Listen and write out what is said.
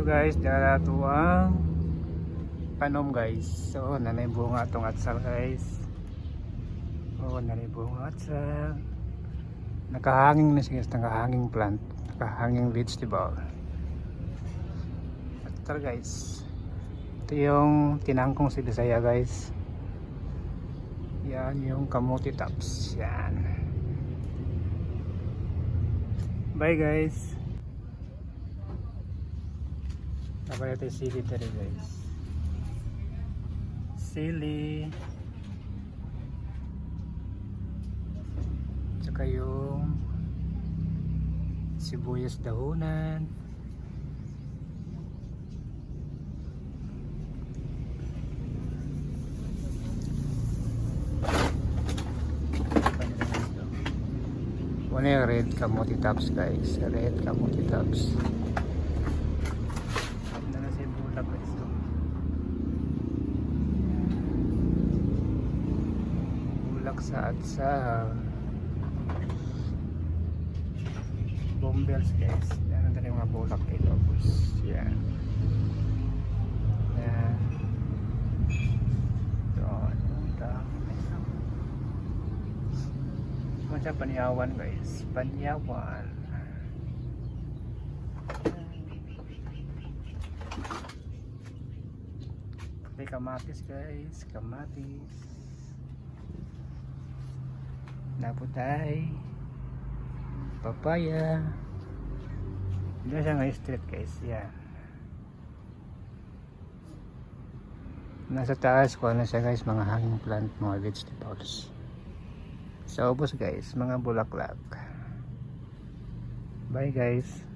guys, dala to ang panom guys. So nanay bunga tong atsal guys. Oh, nanay bunga atsal. Nakahanging na siya, nakahanging plant, nakahanging vegetable. Atsal guys. Ito yung tinangkong si Bisaya guys. Yan yung kamuti tops. Yan. Bye guys. Nabaya tayo sili tari guys. Sili. Tsaka yung sibuyas dahunan. Una yung red kamuti tops guys. Red kamuti tops. Ganda na siya bulak guys. Bulak sa atsal. Bombels guys. Yan ang mga bulak dito. Yan. Yan. Doon. Macam panyawan guys, panyawan. May kamatis guys, kamatis. Naputay, papaya. Hindi siya nga street guys, yan. Nasa taas ko na siya guys, mga hanging plant, mga vegetables. Sa ubos guys, mga bulaklak. Bye guys.